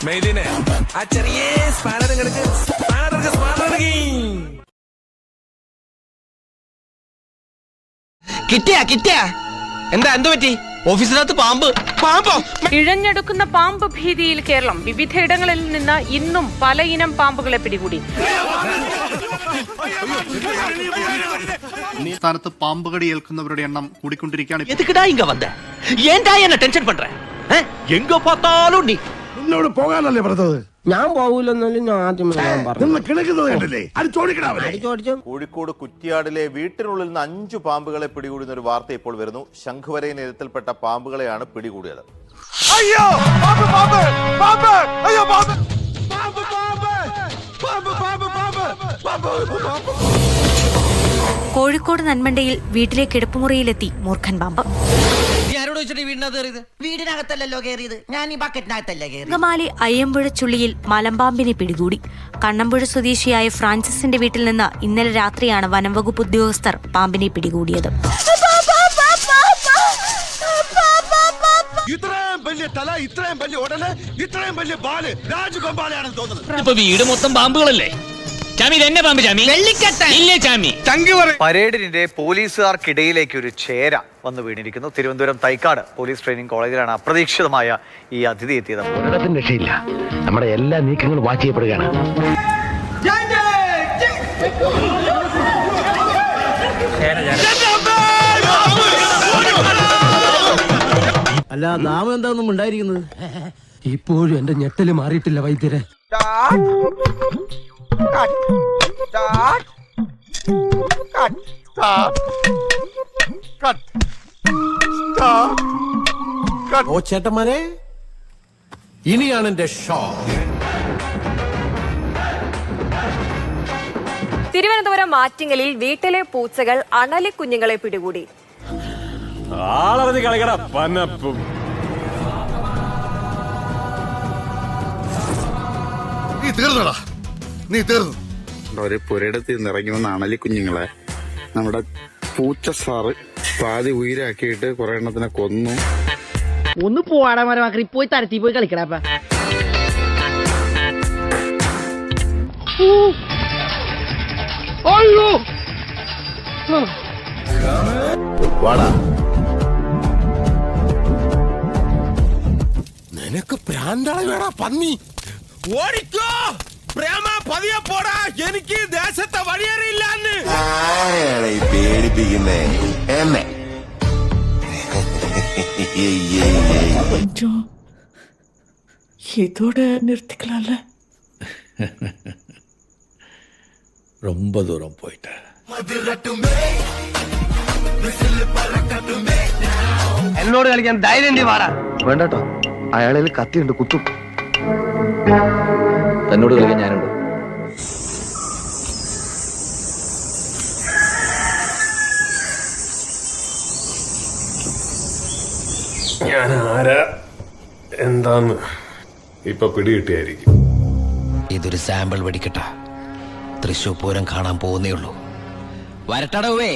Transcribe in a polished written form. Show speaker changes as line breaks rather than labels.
മെയ്ദിനെ ആ ചെറിയ സ്പാനർ
കിട്ടിയാ എന്താ എന്ത് പറ്റി? ഓഫീസിനകത്ത് പാമ്പോ?
ഇഴഞ്ഞെടുക്കുന്ന പാമ്പ് ഭീതിയിൽ കേരളം. വിവിധയിടങ്ങളിൽ നിന്ന് ഇന്നും പല ഇനം പാമ്പുകളെ പിടികൂടി.
സംസ്ഥാനത്ത് പാമ്പ് കടി ഏൽക്കുന്നവരുടെ എണ്ണം കൂടിക്കൊണ്ടിരിക്കുകയാണ്.
എന്നോട് പോകാനല്ലേ പറഞ്ഞത്?
ഞാൻ പോകൂലെന്നാലും ഞാൻ ആദ്യം
കോഴിക്കോട് കുറ്റിയാടിലെ വീട്ടിനുള്ളിൽ നിന്ന് 5 പാമ്പുകളെ പിടികൂടുന്ന ഒരു വാർത്ത ഇപ്പോൾ വരുന്നു. ശംഖുവരൈ ഇനത്തിൽപ്പെട്ട പാമ്പുകളെയാണ് പിടികൂടിയത്.
അയ്യോ പാമ്പ് പാമ്പ് പാമ്പ് അയ്യോ പാമ്പ്
കോഴിക്കോട് നന്മണ്ടയിൽ വീട്ടിലെ കിടപ്പുമുറിയിലെത്തി മൂർഖൻ പാമ്പ്.
വീടിനകത്തല്ലോ കയറിയത്, ഞാൻ ഈ ബക്കറ്റിനകത്തല്ലേ കയറി.
അങ്കമാലി അയ്യമ്പുഴ ചുള്ളിയിൽ മലമ്പാമ്പിനെ പിടികൂടി. കണ്ണമ്പുഴ സ്വദേശിയായ ഫ്രാൻസിസിന്റെ വീട്ടിൽ നിന്ന് ഇന്നലെ രാത്രിയാണ് വനംവകുപ്പ് ഉദ്യോഗസ്ഥർ പാമ്പിനെ പിടികൂടിയത്.
ഇത്രയും വലിയ തല, ഇത്രയും വലിയ ഉടല്, ഇത്രയും വലിയ ബാല് രാജഗോപാലാണെന്ന് തോന്നുന്നത്.
ഇപ്പൊ വീട് മൊത്തം പാമ്പുകളല്ലേ?
പരേഡിന്റെ പോലീസുകാർക്കിടയിലേക്ക് ഒരു ചേര വന്നു വീണിരിക്കുന്നു. തിരുവനന്തപുരം തൈക്കാട് പോലീസ് ട്രെയിനിങ് കോളേജിലാണ് അപ്രതീക്ഷിതമായ ഈ അതിഥി എത്തിയത്.
ഒരിടത്തും രക്ഷയില്ല. നമ്മുടെ എല്ലാ നീക്കങ്ങളും വാച്ച് ചെയ്യപ്പെടുകയാണ്.
അല്ല, നാമം എന്താണെന്നും ഉണ്ടായിരിക്കുന്നത്?
ഇപ്പോഴും എന്റെ ഞെട്ടല് മാറിയിട്ടില്ല വൈദ്യരെ.
ഓ ചേട്ടന്മാരെ, ഇനിയാണ് എന്റെ ഷോ.
തിരുവനന്തപുരം ആറ്റിങ്ങലിൽ വീട്ടിലെ പൂച്ചകൾ അണലി കുഞ്ഞുങ്ങളെ പിടികൂടി.
ആളറിഞ്ഞ് കളിക്കട പന്നപ്പും.
നീ തീർന്നു.
ഒരു പുരയിടത്ത് നിന്ന് ഇറങ്ങി വന്ന അണലി കുഞ്ഞുങ്ങളെ നമ്മുടെ പൂച്ച സാറ് പാതി ഉയരാക്കിയിട്ട് കുറെ എണ്ണത്തിനെ കൊന്നു.
ഒന്ന് പോവാടാ മരമാക്കി, പോയി തരത്തി പോയി കളിക്കടാ.
വാടാ, നിനക്ക് പ്രാന്താളി വേടാ പന്നി.
ഓടിക്കോ പ്രേമ, പതിയെ പോടാ, എനിക്ക് ദേശത്തെ വഴിയേറിയില്ലാന്ന്.
പേടിപ്പിക്കുന്നേ എന്നെ.
ഇതോட നിർത്തിക്കலாம்ல.
ரொம்ப தூரம் போயிட்ட.
എന്നോട് കളിക്കാൻ ധൈര്യം വാടാ.
വേണ്ടട്ടോ, അയാളിൽ കത്തിയുണ്ട്, കുത്തും.
തന്നോട് കളിക്കാൻ ഞാനുണ്ട്.
ഞാൻ ആരാ എന്താന്ന് ഇപ്പൊ പിടികിട്ടിയായിരിക്കും.
ഇതൊരു സാമ്പിൾ വെടിക്കട്ട. തൃശൂർ പൂരം കാണാൻ പോകുന്നേ ഉള്ളൂ. വരട്ടടവേ.